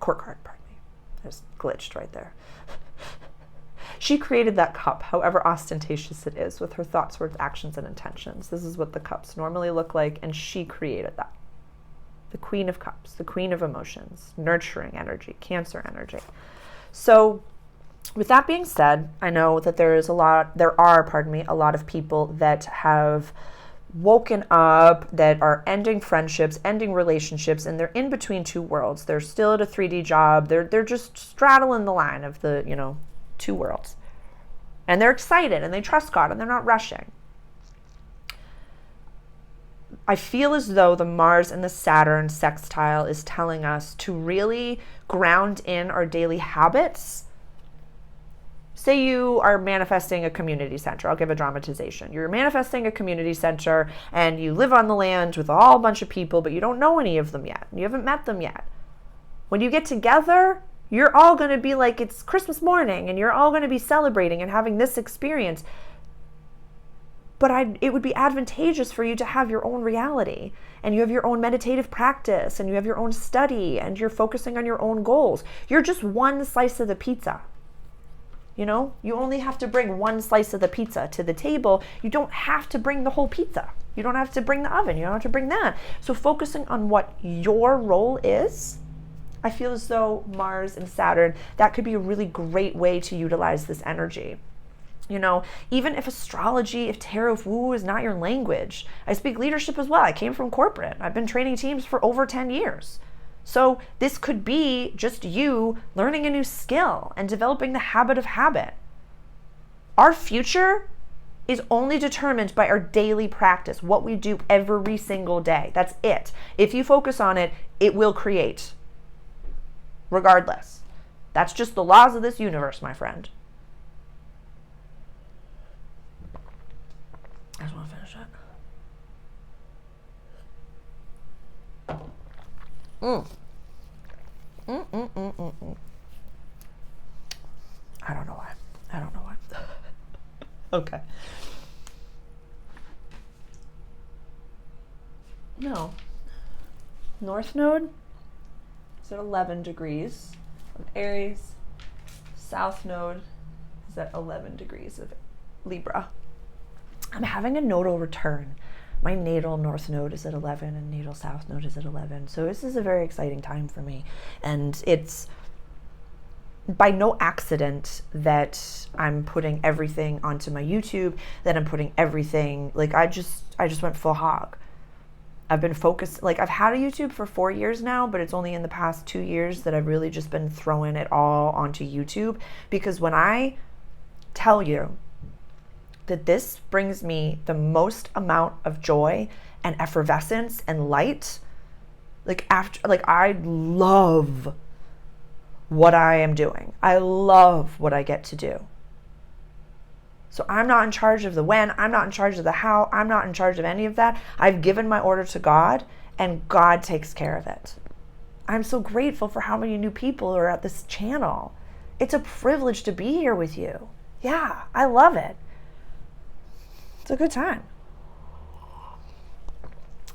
A: court card, pardon me. I just glitched right there. She created that cup, however ostentatious it is, with her thoughts, words, actions, and intentions. This is what the cups normally look like, and she created that. The Queen of Cups, the Queen of Emotions, nurturing energy, Cancer energy. So with that being said, I know that there are a lot of people that have woken up, that are ending friendships, ending relationships, and they're in between two worlds. They're still at a 3D job. They're just straddling the line of the, two worlds. And they're excited and they trust God and they're not rushing. I feel as though the Mars and the Saturn sextile is telling us to really ground in our daily habits. Say you are manifesting a community center. I'll give a dramatization. You're manifesting a community center and you live on the land with a whole bunch of people, but you don't know any of them yet. You haven't met them yet. When you get together, you're all going to be like it's Christmas morning and you're all going to be celebrating and having this experience. But it would be advantageous for you to have your own reality, and you have your own meditative practice, and you have your own study, and you're focusing on your own goals. You're just one slice of the pizza. You know, you only have to bring one slice of the pizza to the table. You don't have to bring the whole pizza. You don't have to bring the oven. You don't have to bring that. So focusing on what your role is, I feel as though Mars and Saturn, that could be a really great way to utilize this energy. You know, even if astrology, if tarot, if woo is not your language, I speak leadership as well. I came from corporate. I've been training teams for over 10 years. So this could be just you learning a new skill and developing the habit of habit. Our future is only determined by our daily practice, what we do every single day. That's it. If you focus on it, it will create. Regardless. That's just the laws of this universe, my friend. I just want to finish that. I don't know why. Okay. No. North Node is at 11 degrees of Aries. South Node is at 11 degrees of Libra. I'm having a nodal return. My natal North Node is at 11 and natal South Node is at 11. So this is a very exciting time for me. And it's by no accident that I'm putting everything onto my YouTube, that I'm putting everything, like I just went full hog. I've been focused, like I've had a YouTube for 4 years now, but it's only in the past 2 years that I've really just been throwing it all onto YouTube. Because when I tell you that this brings me the most amount of joy and effervescence and light, I love what I am doing. I love what I get to do. So I'm not in charge of the when, I'm not in charge of the how, I'm not in charge of any of that. I've given my order to God and God takes care of it. I'm so grateful for how many new people are at this channel. It's a privilege to be here with you. Yeah, I love it. It's a good time.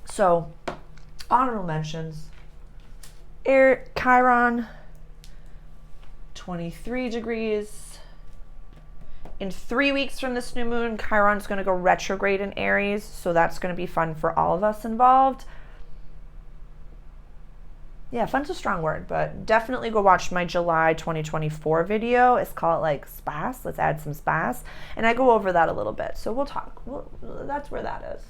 A: So, honorable mentions. Chiron, 23 degrees. In 3 weeks from this new moon, Chiron's going to go retrograde in Aries, so that's going to be fun for all of us involved. Yeah, fun's a strong word, but definitely go watch my July 2024 video. It's called like Spas. Let's add some spas. And I go over that a little bit. So we'll talk. That's where that is.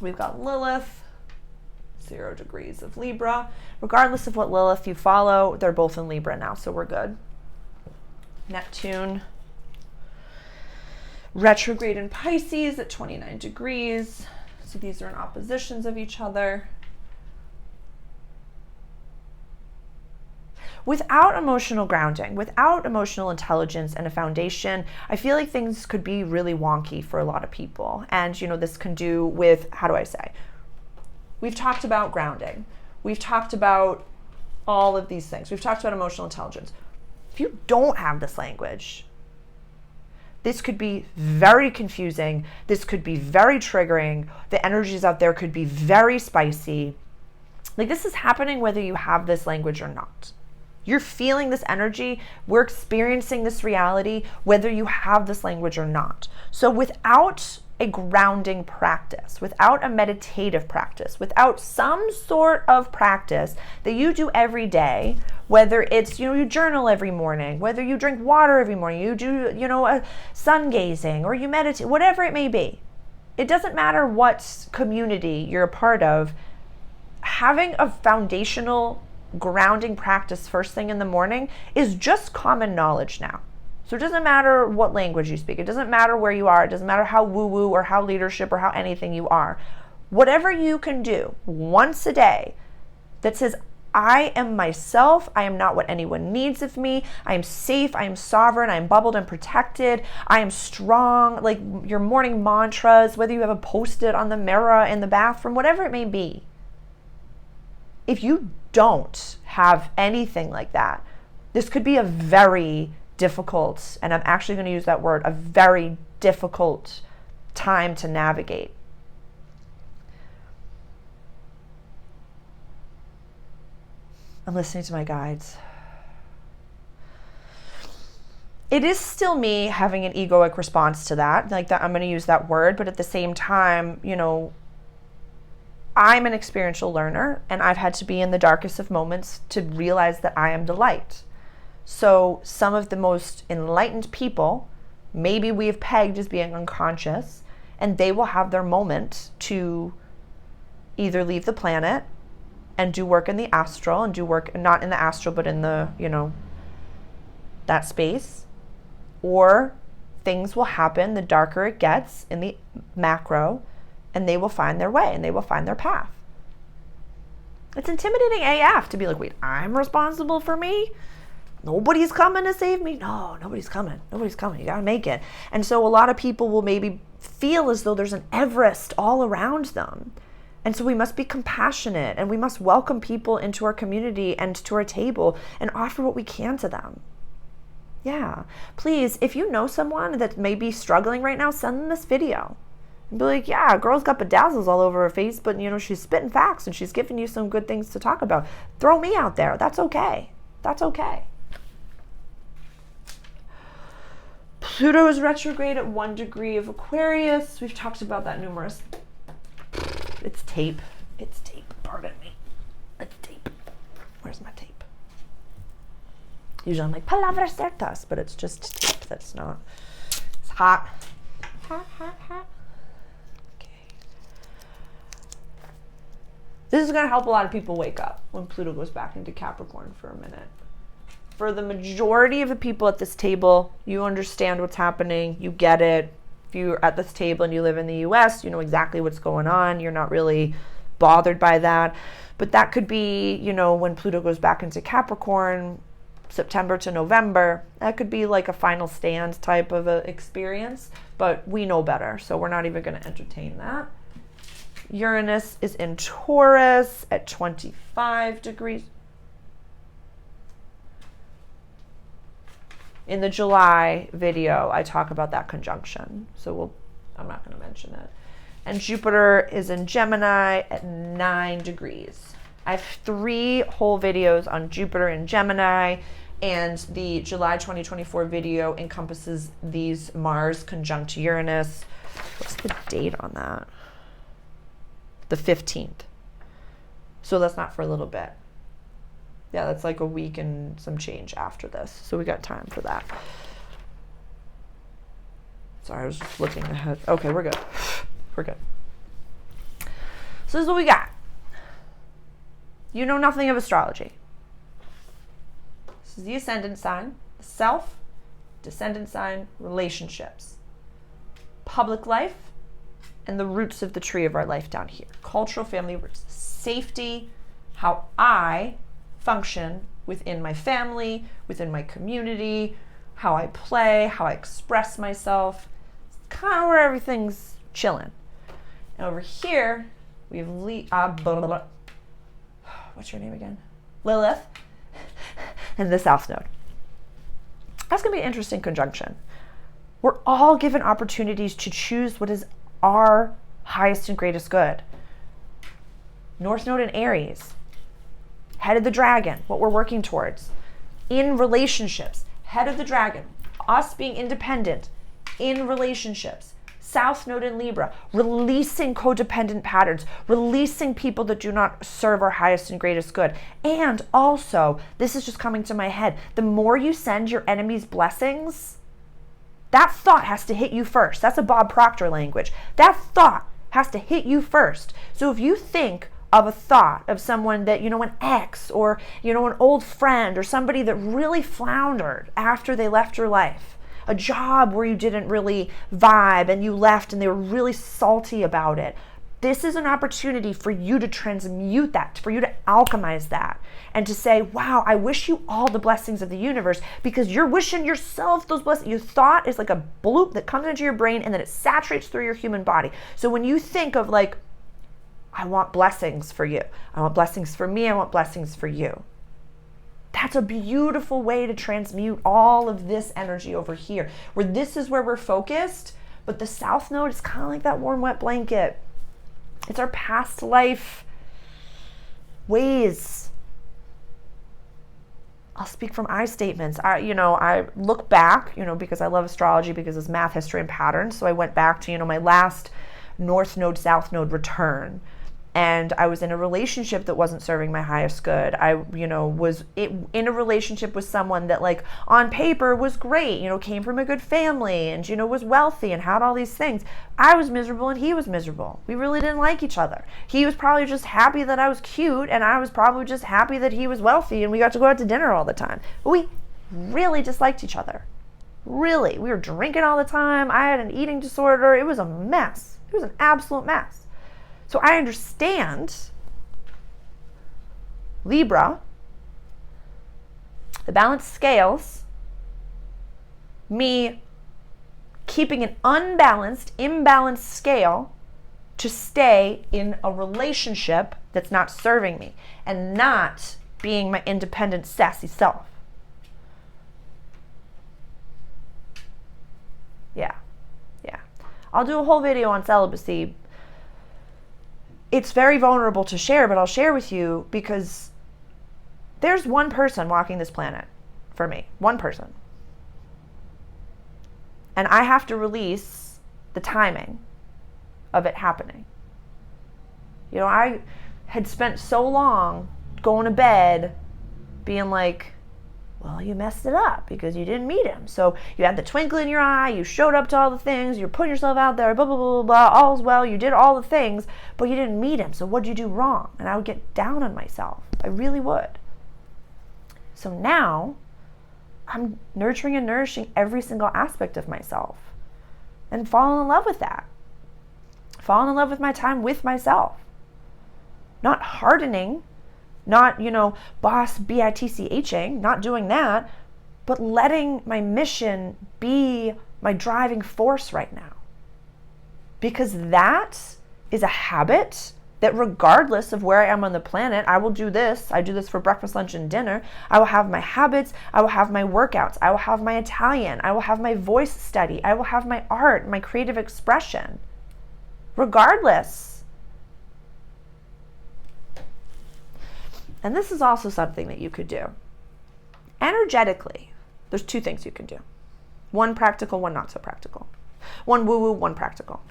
A: We've got Lilith, 0 degrees of Libra. Regardless of what Lilith you follow, they're both in Libra now, so we're good. Neptune, retrograde in Pisces at 29 degrees. So these are in oppositions of each other. Without emotional grounding, without emotional intelligence and a foundation, I feel like things could be really wonky for a lot of people. And, you know, this can do with, how do I say? We've talked about grounding. We've talked about all of these things. We've talked about emotional intelligence. If you don't have this language, this could be very confusing. This could be very triggering. The energies out there could be very spicy. Like, this is happening whether you have this language or not. You're feeling this energy. We're experiencing this reality, whether you have this language or not. So without a grounding practice, without a meditative practice, without some sort of practice that you do every day, whether it's, you know, you journal every morning, whether you drink water every morning, you do, you know, a sun gazing, or you meditate, whatever it may be. It doesn't matter what community you're a part of. Having a foundational grounding practice first thing in the morning is just common knowledge now. So it doesn't matter what language you speak. It doesn't matter where you are. It doesn't matter how woo-woo or how leadership or how anything you are. Whatever you can do once a day that says, I am myself. I am not what anyone needs of me. I am safe. I am sovereign. I am bubbled and protected. I am strong. Like your morning mantras, whether you have a post-it on the mirror in the bathroom, whatever it may be. If you don't have anything like that, this could be a very difficult, and I'm actually going to use that word, a very difficult time to navigate. I'm listening to my guides. it is still me having an egoic response to that, like that I'm going to use that word, but at the same time, you know, I'm an experiential learner, and I've had to be in the darkest of moments to realize that I am the light. So some of the most enlightened people, maybe we have pegged as being unconscious, and they will have their moment to either leave the planet and do work in the astral, and do work not in the astral, but in the, you know, that space, or things will happen the darker it gets in the macro, and they will find their way and they will find their path. It's intimidating AF to be like, wait, I'm responsible for me? Nobody's coming to save me? No, nobody's coming. Nobody's coming. You gotta make it. And so a lot of people will maybe feel as though there's an Everest all around them. And so we must be compassionate, and we must welcome people into our community and to our table and offer what we can to them. Yeah, please, if you know someone that may be struggling right now, send them this video. And be like, yeah, girl's got bedazzles all over her face, but you know, she's spitting facts and she's giving you some good things to talk about. Throw me out there. That's okay. That's okay. Pluto is retrograde at 1 degree of Aquarius. We've talked about that numerous. It's tape. It's tape. Pardon me. It's tape. Where's my tape? Usually I'm like, palabras certas, but it's just tape that's not. It's hot. Hot, hot, hot. Okay. This is going to help a lot of people wake up when Pluto goes back into Capricorn for a minute. For the majority of the people at this table, you understand what's happening. You get it. If you're at this table and you live in the US, you know exactly what's going on. You're not really bothered by that. But that could be, you know, when Pluto goes back into Capricorn, September to November, that could be like a final stand type of a experience, but we know better, so we're not even going to entertain that. Uranus is in Taurus at 25 degrees. In the July video, I talk about that conjunction, so I'm not going to mention it. And Jupiter is in Gemini at 9 degrees. I have 3 whole videos on Jupiter in Gemini, and the July 2024 video encompasses these Mars conjunct Uranus. What's the date on that? The 15th. So that's not for a little bit. Yeah, that's like a week and some change after this. So we got time for that. Sorry, I was just looking ahead. Okay, we're good. We're good. So this is what we got. You know nothing of astrology. This is the ascendant sign, the self, descendant sign, relationships, public life, and the roots of the tree of our life down here. Cultural family roots, safety, how I function within my family, within my community, how I play, how I express myself. It's kind of where everything's chilling. And over here, we have what's your name again? Lilith, and the South Node. That's going to be an interesting conjunction. We're all given opportunities to choose what is our highest and greatest good. North Node in Aries, head of the dragon, what we're working towards. In relationships, head of the dragon, us being independent in relationships. South Node in Libra, releasing codependent patterns, releasing people that do not serve our highest and greatest good. And also, this is just coming to my head, the more you send your enemies blessings, that thought has to hit you first. That's a Bob Proctor language. That thought has to hit you first. So if you think of a thought of someone that, you know, an ex or, you know, an old friend or somebody that really floundered after they left your life, a job where you didn't really vibe and you left and they were really salty about it. This is an opportunity for you to transmute that, for you to alchemize that, and to say, wow, I wish you all the blessings of the universe, because you're wishing yourself those blessings. Your thought is like a bloop that comes into your brain and then it saturates through your human body. So when you think of like, I want blessings for you, I want blessings for me, I want blessings for you, that's a beautiful way to transmute all of this energy over here, where this is where we're focused, but the South Node is kind of like that warm, wet blanket. It's our past life ways. I'll speak from I statements. I look back, because I love astrology, because it's math, history, and patterns. So I went back to, my last North Node, South Node return. And I was in a relationship that wasn't serving my highest good. I, was in a relationship with someone that, like, on paper was great, came from a good family and, was wealthy and had all these things. I was miserable and he was miserable. We really didn't like each other. He was probably just happy that I was cute, and I was probably just happy that he was wealthy and we got to go out to dinner all the time. But we really disliked each other. Really. We were drinking all the time. I had an eating disorder. It was a mess. It was an absolute mess. So I understand Libra, the balanced scales, me keeping an unbalanced, imbalanced scale to stay in a relationship that's not serving me and not being my independent, sassy self. Yeah. I'll do a whole video on celibacy. It's very vulnerable to share, but I'll share with you because there's one person walking this planet for me. One person. And I have to release the timing of it happening. I had spent so long going to bed being like, well, you messed it up because you didn't meet him. So you had the twinkle in your eye, you showed up to all the things, you're putting yourself out there, blah, blah, blah, blah, blah, all's well, you did all the things, but you didn't meet him. So what'd you do wrong? And I would get down on myself. I really would. So now I'm nurturing and nourishing every single aspect of myself and falling in love with that. Falling in love with my time with myself. Not hardening, not, boss bitching, not doing that, but letting my mission be my driving force right now. Because that is a habit that regardless of where I am on the planet, I will do this. I do this for breakfast, lunch, and dinner. I will have my habits. I will have my workouts. I will have my Italian. I will have my voice study. I will have my art, my creative expression. Regardless. And this is also something that you could do. Energetically, there's two things you can do. One practical, one not so practical. One woo-woo, one practical.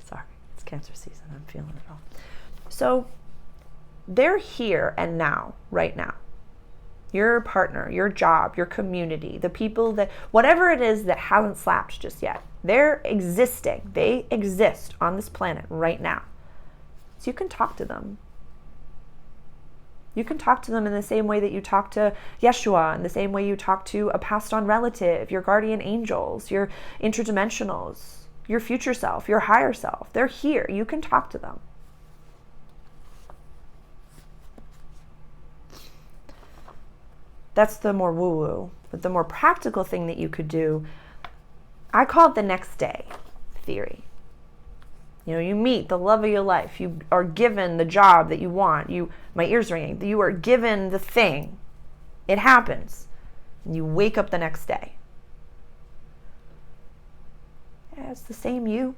A: Sorry, it's Cancer season. I'm feeling it all. So they're here and now, right now. Your partner, your job, your community, the people that, whatever it is that hasn't slapped just yet, they're existing. They exist on this planet right now. So you can talk to them. You can talk to them in the same way that you talk to Yeshua, in the same way you talk to a passed on relative, your guardian angels, your interdimensionals, your future self, your higher self. They're here. You can talk to them. That's the more woo-woo. But the more practical thing that you could do, I call it the next day theory. You meet the love of your life. You are given the job that you want. My ears ringing. You are given the thing. It happens. And you wake up the next day. Yeah, it's the same you.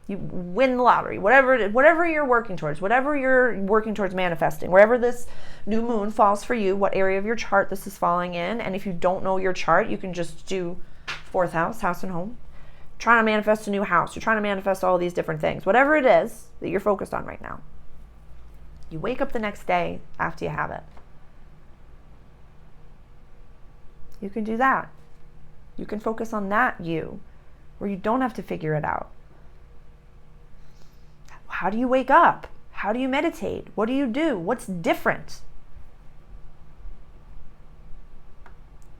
A: You win the lottery, whatever you're working towards, manifesting, wherever this new moon falls for you, what area of your chart this is falling in. And if you don't know your chart, you can just do fourth house and home. Trying to manifest a new house. You're trying to manifest all these different things. Whatever it is that you're focused on right now. You wake up the next day after you have it. You can do that. You can focus on that you, where you don't have to figure it out. How do you wake up? How do you meditate? What do you do? What's different?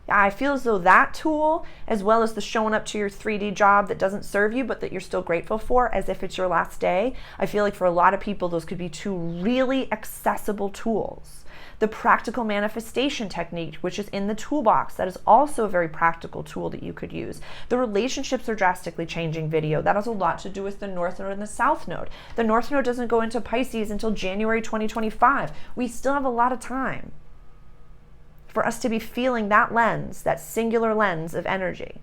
A: I feel as though that tool, as well as the showing up to your 3D job that doesn't serve you, but that you're still grateful for as if it's your last day, I feel like for a lot of people, those could be two really accessible tools. The practical manifestation technique, which is in the toolbox, that is also a very practical tool that you could use. The relationships are drastically changing video. That has a lot to do with the North Node and the South Node. The North Node doesn't go into Pisces until January 2025. We still have a lot of time for us to be feeling that lens, that singular lens of energy.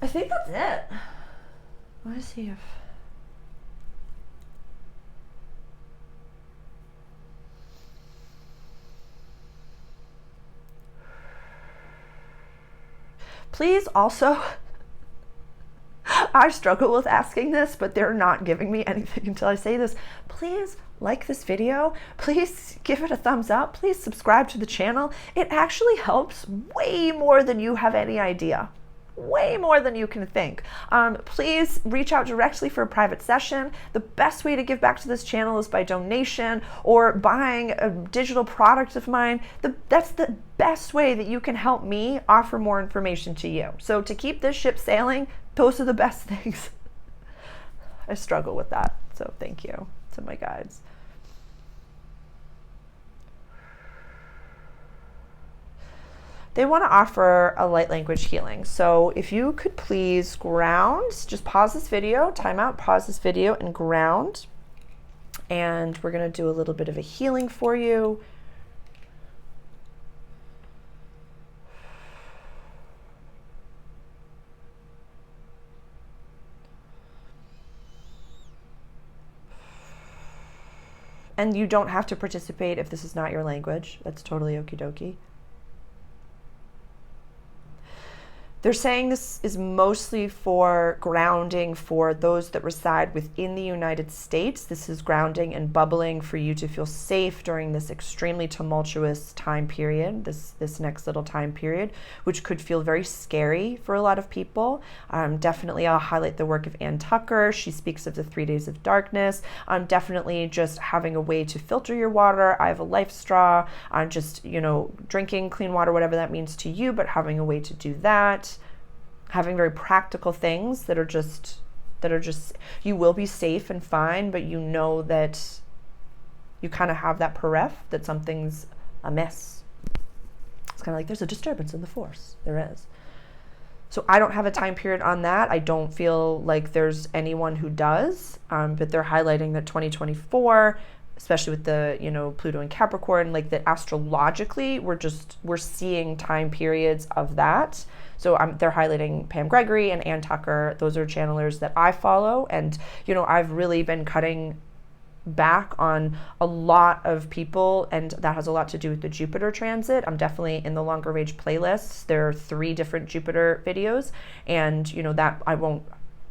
A: I think that's it. Let me see if... Please also, I struggle with asking this, but they're not giving me anything until I say this. Please like this video. Please give it a thumbs up. Please subscribe to the channel. It actually helps way more than you have any idea. Way more than you can think. Please reach out directly for a private session. The best way to give back to this channel is by donation or buying a digital product of mine. That's the best way that you can help me offer more information to you. So to keep this ship sailing, those are the best things. I struggle with that. So thank you to my guides. They want to offer a light language healing. So if you could please ground, just pause this video, time out, pause this video and ground. And we're going to do a little bit of a healing for you. And you don't have to participate if this is not your language. That's totally okie dokie. They're saying this is mostly for grounding for those that reside within the United States. This is grounding and bubbling for you to feel safe during this extremely tumultuous time period, this next little time period, which could feel very scary for a lot of people. Definitely I'll highlight the work of Ann Tucker. She speaks of the 3 days of darkness. Definitely just having a way to filter your water. I have a life straw. Just, you know, drinking clean water, whatever that means to you, but having a way to do that. Having very practical things that are just, you will be safe and fine, but you know that you kind of have that peref that something's amiss. It's kind of like there's a disturbance in the force. There is. So I don't have a time period on that. I don't feel like there's anyone who does, but they're highlighting that 2024, especially with the, you know, Pluto and Capricorn, like that astrologically, we're seeing time periods of that. So they're highlighting Pam Gregory and Ann Tucker. Those are channelers that I follow. And, you know, I've really been cutting back on a lot of people, and that has a lot to do with the Jupiter transit. I'm definitely in the longer range playlists. There are 3 different Jupiter videos, and, you know, that I won't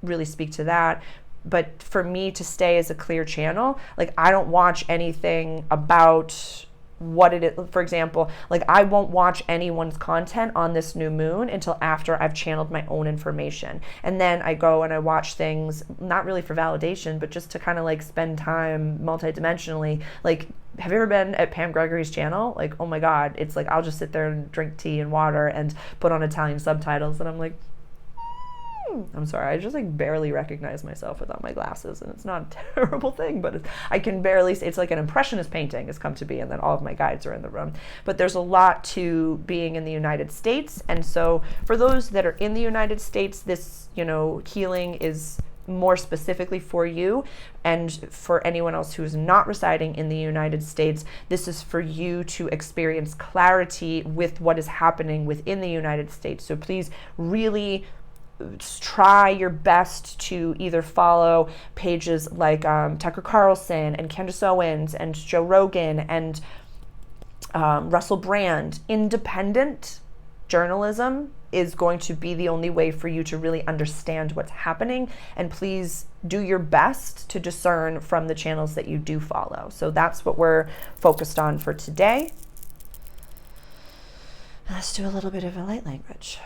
A: really speak to that. But for me to stay as a clear channel, like I don't watch anything about what it is. For example, like I won't watch anyone's content on this new moon until after I've channeled my own information. And then I go and I watch things, not really for validation, but just to kind of like spend time multidimensionally. Like, have you ever been at Pam Gregory's channel? Like, oh my God, it's like, I'll just sit there and drink tea and water and put on Italian subtitles. And I'm like, I'm sorry, I just like barely recognize myself without my glasses, and it's not a terrible thing, but I can barely, it's like an impressionist painting has come to be, and then all of my guides are in the room. But there's a lot to being in the United States, and so for those that are in the United States, this, you know, healing is more specifically for you. And for anyone else who is not residing in the United States, this is for you to experience clarity with what is happening within the United States. So please really try your best to either follow pages like Tucker Carlson and Candace Owens and Joe Rogan and Russell Brand. Independent journalism is going to be the only way for you to really understand what's happening, and please do your best to discern from the channels that you do follow. So that's what we're focused on for today. Let's do a little bit of a light language.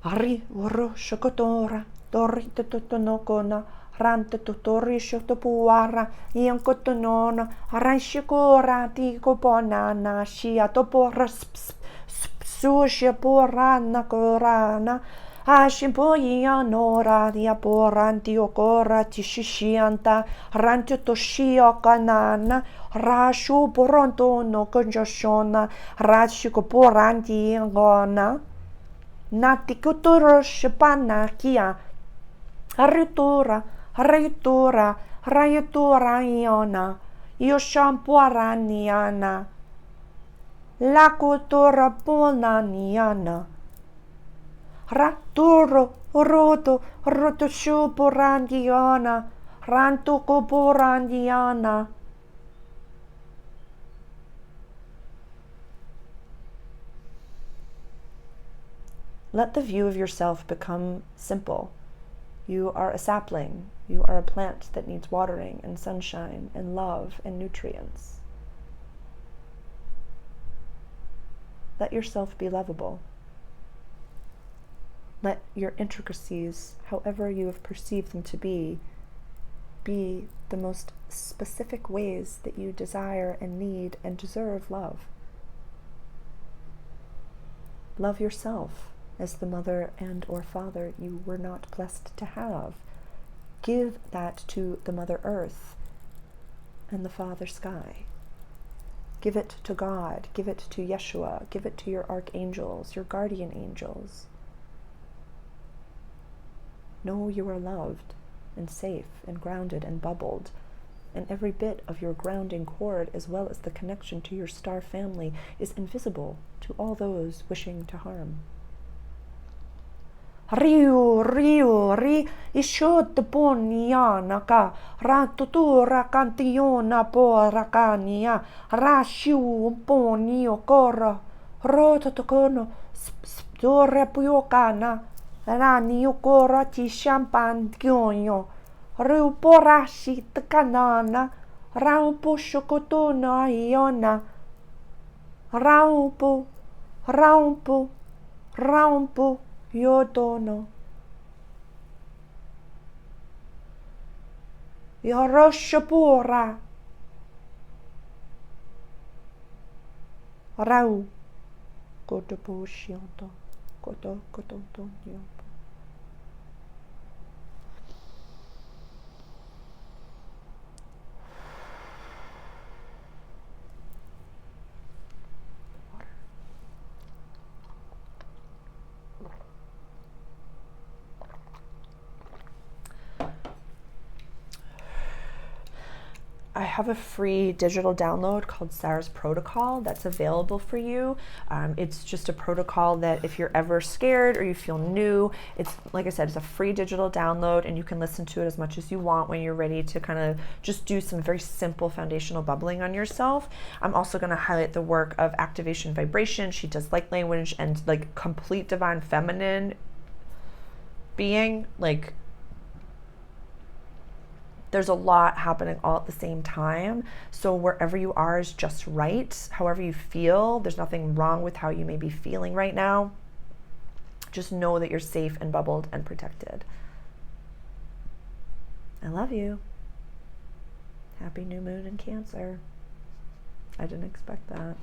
A: Ari woro shokotora tori totonokona rante totori shotopuara ian kotonona arashikora ti koponana shia toporas sushia porana korana ashimpoia nora dia poranti okora tishishianta rante toshia kanana rashu poronto no conjoshona rashiko poranti ngona Nati kuturo shipana kia Aritura Rayutura iona Io shampuaraniana lakutora polaniana. Raturo roto roto shuporandiana. Rantuko porandiana. Let the view of yourself become simple. You are a sapling. You are a plant that needs watering and sunshine and love and nutrients. Let yourself be lovable. Let your intricacies, however you have perceived them to be the most specific ways that you desire and need and deserve love. Love yourself as the mother and or father you were not blessed to have. Give that to the Mother Earth and the Father Sky. Give it to God. Give it to Yeshua. Give it to your archangels, your guardian angels. Know you are loved and safe and grounded and bubbled, and every bit of your grounding cord, as well as the connection to your star family, is invisible to all those wishing to harm. Riu, ri, ishot poniana ka, ratutura cantiona poracania, rashu ponio cora, rototocono, spore puocana, ranio cora ti champagne gionio, riu porashi tcanana, raupo chocotona iona, raupo, Yodono. Yoroshapura. Rau. Kotoposhianto. Kototonyo. I have a free digital download called Sarah's Protocol that's available for you. It's just a protocol that if you're ever scared or you feel new, it's, like I said, it's a free digital download, and you can listen to it as much as you want when you're ready to kind of just do some very simple foundational bubbling on yourself. I'm also going to highlight the work of Activation Vibration. She does light language and like complete divine feminine being, like, there's a lot happening all at the same time. So wherever you are is just right. However you feel, there's nothing wrong with how you may be feeling right now. Just know that you're safe and bubbled and protected. I love you. Happy new moon in Cancer. I didn't expect that.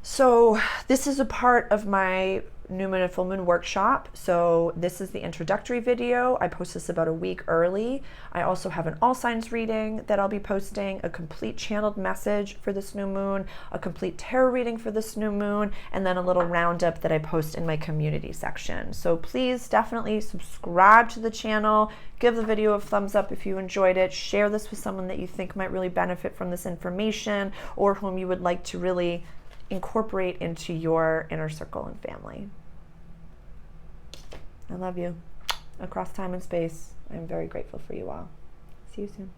A: So this is a part of my new moon and full moon workshop. So this is the introductory video. I post this about a week early. I also have an all signs reading that I'll be posting, a complete channeled message for this new moon, a complete tarot reading for this new moon, and then a little roundup that I post in my community section. So please definitely subscribe to the channel, give the video a thumbs up if you enjoyed it, share this with someone that you think might really benefit from this information, or whom you would like to really incorporate into your inner circle and family. I love you. Across time and space, I'm very grateful for you all. See you soon.